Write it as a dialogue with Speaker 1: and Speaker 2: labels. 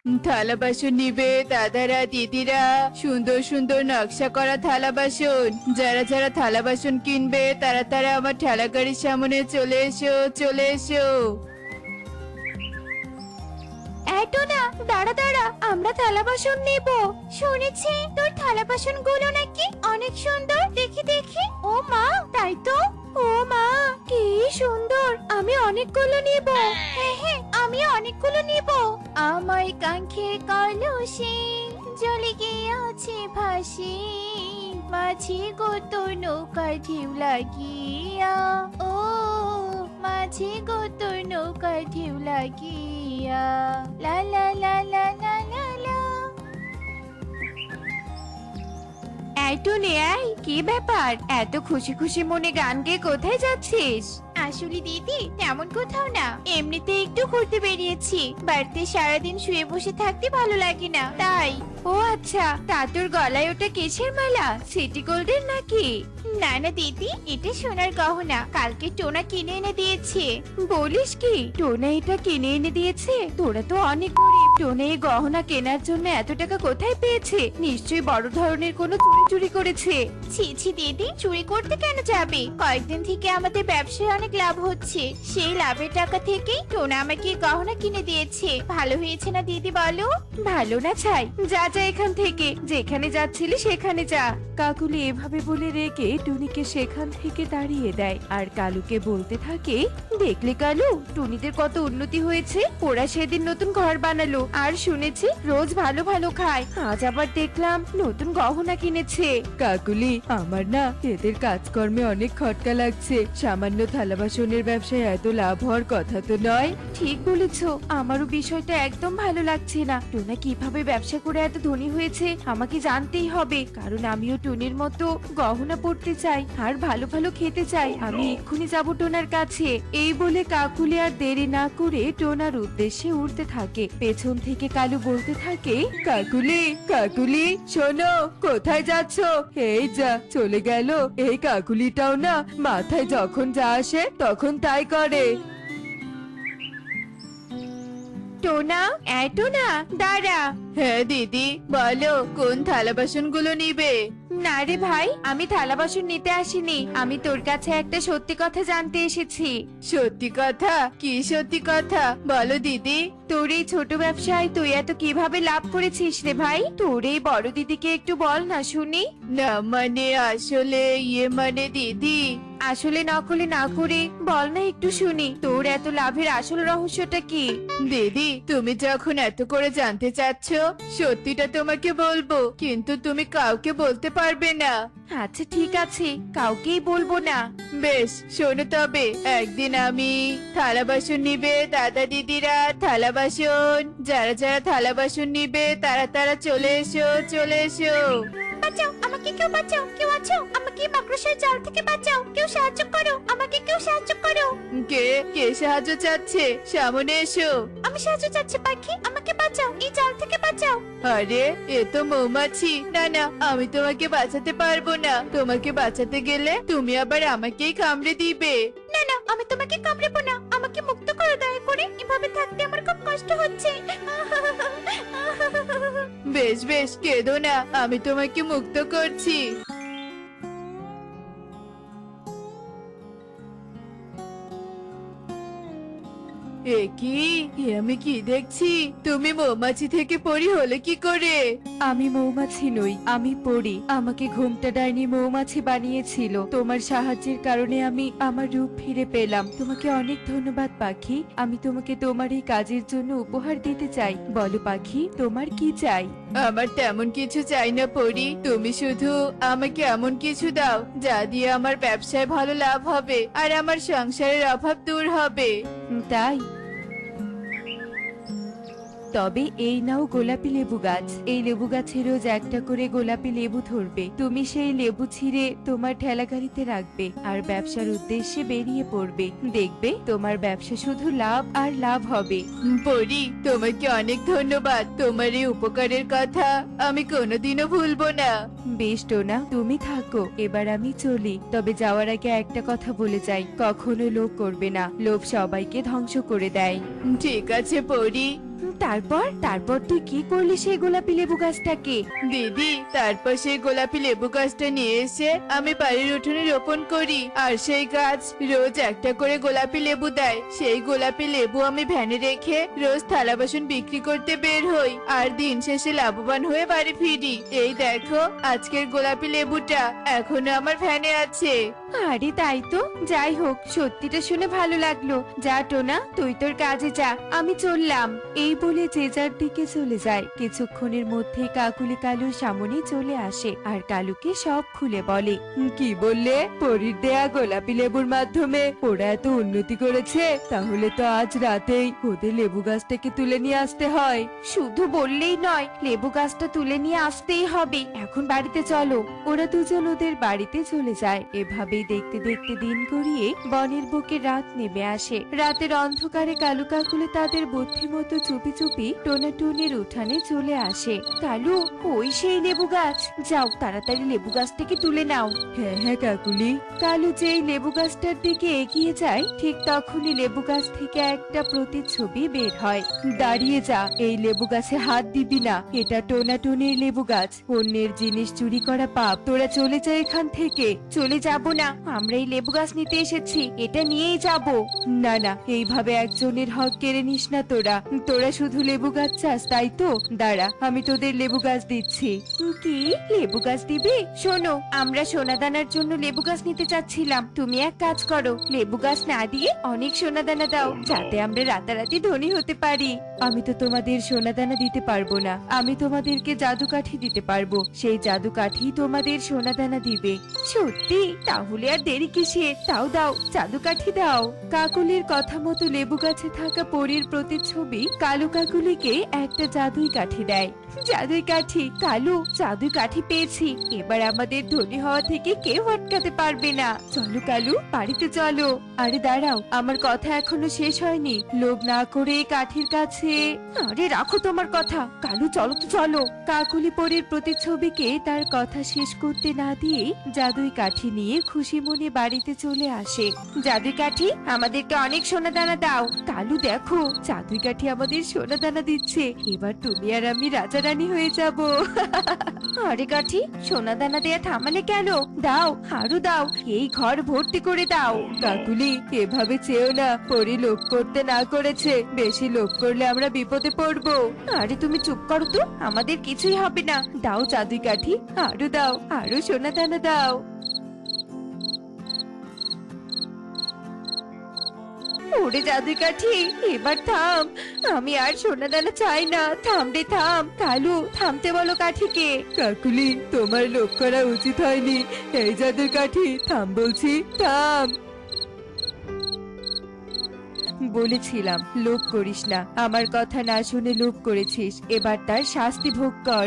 Speaker 1: থালা বাসন নিবে দাদারা দিদিরা, সুন্দর সুন্দর নকশা করা থালা বাসন। যারা যারা থালা বাসন কিনবে তারা তারা আমার ঠেলা গাড়ির সামনে চলে এসো, চলে এসো।
Speaker 2: এটো না, দাঁড়া দাঁড়া, আমরা থালা বাসন নেব। শুনেছি তোর থালা বাসন গুলো নাকি অনেক সুন্দর, দেখি দেখি। ও মা, তাই তো। ও মা, কি সুন্দর, আমি অনেকগুলো নিব। হ্যাঁ হ্যাঁ, আমি অনেকগুলো নিব। আমার কাঙ্ক্ষের কলসে জ্বলে গিয়েছে ভাসি, মাঝে কত নৌকা ঢেউ লাগিয়া। ও মাঝে কত নৌকা ঢেউ লাগিয়া। লা লা লা লা লা লা লা। এই টুনি, এই কি ব্যাপার, এত খুশি খুশি মনে গান গেয়ে কোথায় যাচ্ছিস? আসলে দিদি তেমন কোথাও না, এমনিতে একটু ঘুরতে বেরিয়েছি। বাড়িতে সারাদিন শুয়ে বসে থাকতে ভালো লাগে না, তাই। ও আচ্ছা, তা তোর গলায় ওটা কিসের মালা, সিটি গোল্ডের নাকি? না না দিদি, এটা সোনার গহনা, কালকে টোনা কিনে এনে দিয়েছে। বলিস কি, টোনা এটা কিনে এনে দিয়েছে? তোরা তো অনেক গরিব, টোনা এই গহনা কেনার জন্য এত টাকা কোথায় পেয়েছে? নিশ্চয়ই বড় ধরনের কোনো চুরি করেছে। ছি ছি দিদি, চুরি করতে কেন যাবে? কয়েকদিন থেকে আমাদের ব্যবসায় অনেক লাভ হচ্ছে, সেই লাভের টাকা থেকেই টোনা আমাকে এই গহনা কিনে দিয়েছে। ভালো হয়েছে না দিদি বলো? ভালো না ছাই, যা যা এখান থেকে, যেখানে যাচ্ছিলি সেখানে যা।
Speaker 3: কাকুলি এভাবে বলে রেখে টুনিকে সেখান থেকে তাড়িয়ে দেয় আর কালুকে বলতে থাকে,
Speaker 2: দেখলে কালু, টুনিদের কত উন্নতি হয়েছে। ওরা সেদিন নতুন ঘর বানালো, আর শুনেছি রোজ ভালো ভালো খায়। আজ আবার দেখলাম নতুন গহনা কিনেছে।
Speaker 3: কাকুলি, আমার না এদের কাজকর্মে অনেক খটকা লাগছে। সামান্য থালা বাসনের ব্যবসায় এত লাভ হওয়ার কথা তো নয়।
Speaker 2: ঠিক বলেছো, আমারও বিষয়টা একদম ভালো লাগছে না। টোনা কিভাবে ব্যবসা করে এত ধনী হয়েছে আমাকে জানতেই হবে, কারণ আমিও টুনির মতো গহনা পড়তে চাই আর ভালো ভালো খেতে চাই। আমি এক্ষুনি যাবো টোনার কাছে।
Speaker 3: এই বলে কাকুলি আর দেরি না করে টোনার উদ্দেশ্যে উড়তে থাকে। পেছন থেকে কালু বলতে থাকে, কাকুলি কাকুলি শোনো, কোথায় যাচ্ছ? এই যা চলে গেল। এই কাকুলিটাও না মাথায় যখন যা আসে তখন তাই করে।
Speaker 2: টোনা, টোনা দাঁড়া।
Speaker 1: হ্যাঁ দিদি বলো, কোন থালা বাসন গুলো নিবে?
Speaker 2: না রে ভাই, আমি থালা বাসন নিতে আসিনি, আমি তোর কাছে একটা সত্যি কথা জানতে এসেছি।
Speaker 1: সত্যি কথা? কি সত্যি কথা বলো দিদি।
Speaker 2: তোর এই ছোট ব্যবসায় তুই এত কিভাবে লাভ করেছিস রে ভাই? তোর এই বড় দিদিকে একটু বল না শুনি।
Speaker 1: না মানে আসলে মানে দিদি,
Speaker 2: আসলে নকলে না করে বল না একটু শুনি, তোর এত লাভের আসল রহস্যটা কি?
Speaker 1: দিদি তুমি যখন এত করে জানতে চাচ্ছ, সত্যিটা তোমাকে বলবো, কিন্তু তুমি কাউকে বলতে পারবে না।
Speaker 2: আচ্ছা ঠিক আছে, কাউকেই বলবো না।
Speaker 1: বেশ শোনো তবে, একদিন আমি থালা বাসন নিবে দাদা দিদিরা, থালা বাসন, যারা যারা থালা বাসন নিবে তারা তারা চলে এসো, চলে এসো।
Speaker 2: বাঁচাও আমাকে, কেউ বাঁচাও, কেউ আছো? আমাকে মাকড়সার জাল থেকে বাঁচাও, কেউ সাহায্য করো আমাকে, কেউ সাহায্য করো।
Speaker 1: কে কে সাহায্য চাচ্ছে? সামনে এসো।
Speaker 2: আমি সাহায্য চাচ্ছি পাখি, আমাকে বাঁচাও, এই জাল থেকে বাঁচাও।
Speaker 1: আরে এ তো মৌমাছি। না না, আমি তোমাকে বাঁচাতে পারবো না, তোমাকে বাঁচাতে গেলে তুমি আবার আমাকেই কামড়ে দিবে।
Speaker 2: না না, আমি তোমাকে কামড়াবো না, আমাকে মুক্ত করো দয়া করে, এভাবে থাকতে আমার খুব কষ্ট হচ্ছে।
Speaker 1: বেশ বেশ, কেঁদো না, আমি তোমাকে মুক্ত করছি। আমি কি দেখছি? তুমি মৌমাছি থেকে পরি হলে কি করে?
Speaker 3: আমি মৌমাছি নই, আমি পড়ি। আমাকে ঘুমটা ডাইনি মৌমাছি বানিয়েছিল। তোমার সাহায্যের কারণে আমি আমার রূপ ফিরে পেলাম। তোমাকে অনেক ধন্যবাদ পাখি। আমি তোমাকে তোমার এই কাজের জন্য উপহার দিতে চাই। বলো পাখি, তোমার কি চাই?
Speaker 1: আমার তেমন কিছু চাই না পরি, তুমি শুধু আমাকে এমন কিছু দাও যা দিয়ে আমার ব্যবসায় ভালো লাভ হবে আর আমার সংসারের অভাব দূর হবে।
Speaker 3: তাই? তবে এই নাও গোলাপি লেবু গাছ। এই লেবু গাছে রোজ একটা করে গোলাপি লেবু ধরবে। তুমি সেই লেবু ছিঁড়ে তোমার ঠেলা গাড়িতে রাখবে আর ব্যবসার উদ্দেশ্যে বেরিয়ে পড়বে। দেখবে তোমার ব্যবসা শুধু লাভ আর লাভ হবে।
Speaker 1: পরি, তোমাকে অনেক ধন্যবাদ, তোমার এই উপকারের কথা আমি কোনোদিনও ভুলবো না।
Speaker 3: বেশ টোনা, তুমি থাকো, এবার আমি চলি। তবে যাওয়ার আগে একটা কথা বলে যাই, কখনো লোভ করবে না। লোভ সবাইকে ধ্বংস করে দেয়।
Speaker 1: ঠিক আছে পরি।
Speaker 3: তারপর তারপর তুই কি করলি সেই গোলাপি লেবু গাছটাকে?
Speaker 1: দিদি, তারপর সেই গোলাপি লেবু গাছটা নিয়ে এসে আমি বাড়ির উঠোনে রোপণ করি, আর সেই গাছ রোজ একটা করে গোলাপি লেবু দেয়। সেই গোলাপি লেবু আমি ভ্যানে রেখে রোজ থালা বাসন বিক্রি করতে বের হই, আর দিন শেষে লাভবান হয়ে বাড়ি ফিরি। এই দেখো, আজকের গোলাপি লেবুটা এখনো আমার ভ্যানে আছে।
Speaker 3: আরে তাই তো, যাই হোক, সত্যিটা শুনে ভালো লাগলো। যা টোনা, তুই তোর কাজে যা, আমি চললাম। এই বলে যে যার দিকে চলে যায়। কিছুক্ষণের মধ্যে কাকুলি কালুর সামনে চলে আসে আর কালুকে সব খুলে বলে। কি বললে? পরীর দেয়া গোলাপি লেবুর মাধ্যমে ওরা এত উন্নতি করেছে? তাহলে তো আজ রাতেই ওদের লেবু গাছটাকে তুলে নিয়ে আসতে হয়।
Speaker 2: শুধু বললেই নয়, লেবু গাছটা তুলে নিয়ে আসতেই হবে। এখন বাড়িতে চলো।
Speaker 3: ওরা দুজন ওদের বাড়িতে চলে যায়। এভাবেই দেখতে দেখতে দিন গড়িয়ে বনের বুকে রাত নেমে আসে। রাতের অন্ধকারে কালু কাকুলি তাদের বুদ্ধিমতো চুপি চুপি টোনাটুনির উঠানে চলে আসে।
Speaker 2: কালু, ওই সেই লেবু গাছ। যাও, তাড়াতাড়ি লেবু গাছটাকে তুলে নাও।
Speaker 3: হ্যাঁ হ্যাঁ কাকুলি। কালু যেই লেবু গাছটার দিকে এগিয়ে যায়, ঠিক তখনই লেবু গাছ থেকে একটা প্রতিচ্ছবি বের হয়। দাঁড়িয়ে যা, এই লেবু গাছে হাত দিবি না, এটা টোনাটুনির লেবু গাছ। অন্যের জিনিস চুরি করা পাপ। তোরা চলে যা এখান থেকে।
Speaker 2: চলে যাব না, আমরা এই লেবু গাছ নিতে এসেছি, এটা নিয়েই যাব।
Speaker 3: না না, এইভাবে একজনের হক কেড়ে নিস না। তোরা তোরা শুধু লেবু গাছ চাস, তাই তো? দাঁড়া, আমি তোদের লেবু গাছ দিচ্ছি।
Speaker 2: কি, লেবু গাছ দিবি? শোনো, আমরা সোনাদানার জন্য লেবু গাছ নিতে চাচ্ছিলাম। তুমি এক কাজ করো, লেবু গাছ না দিয়ে অনেক সোনাদানা দাও, যাতে আমরা রাতারাতি ধনী হতে পারি।
Speaker 3: আমি তো তোমাদের সোনাদানা দিতে পারবো না, আমি তোমাদেরকে জাদু কাঠি দিতে পারবো। সেই জাদু কাঠি তোমাদের সোনাদানা দিবে।
Speaker 2: সত্যি? তাহলে আর দেরি কিসের? দাও দাও, জাদু কাঠি দাও।
Speaker 3: কাকুলির কথা মতো লেবু গাছে থাকা পরীর প্রতিচ্ছবি কালু কাকুলিকে একটা জাদুই কাঠি দেয়।
Speaker 2: জাদুই কাঠি? কালু, জাদুই কাঠি পেয়েছি। এবার আমাদের ধনী হওয়া থেকে কেউ আটকাতে পারবে না।
Speaker 3: চলো কালু, বাড়িতে চলো। আরে দাঁড়াও, আমার কথা এখনো শেষ হয়নি। লোভ না করে এই কাঠির কাছে।
Speaker 2: আরে রাখো তোমার কথা, কালু চলো তো চলো।
Speaker 3: কাকুলি পরীর প্রতিচ্ছবিকে তার কথা শেষ করতে না দিয়েই জাদুই কাঠি নিয়ে খুশি মনে বাড়িতে চলে আসে।
Speaker 2: জাদুই কাঠি, আমাদেরকে অনেক সোনা দানা দাও।
Speaker 3: কালু দেখো, জাদুই কাঠি আমাদের সোনা দানা দিচ্ছে। এবার তুমি আর আমি রাজা রানী হয়ে যাব।
Speaker 2: আরে কাঠি, সোনা দানা দেয়া থামালে কেন? দাও, আরো দাও, এই ঘর ভর্তি করে দাও।
Speaker 3: কাকুলি, এভাবে চেও না। পরি লোভ করতে না করেছে। বেশি লোভ করলে আমরা বিপদে পড়বো।
Speaker 2: আরে তুমি চুপ করো তো, আমাদের কিছুই হবে না।
Speaker 3: দাও জাদুই কাঠি, আরো দাও, আরো সোনা দানা দাও।
Speaker 2: ওরে জাদুই কাঠি, এবার থাম। আমি আর সোনা দানা চাই না। থাম রে থাম। কালু, থামতে বলো কাঠিকে।
Speaker 3: কাকুলি, তোমার লোভ করা উচিত হয়নি। এই জাদুর কাঠি, থাম বলছি, থাম। বলেছিলাম লোভ করিস না। আমার কথা না শুনে লোভ করেছিস, এবার তার শাস্তি ভোগ কর।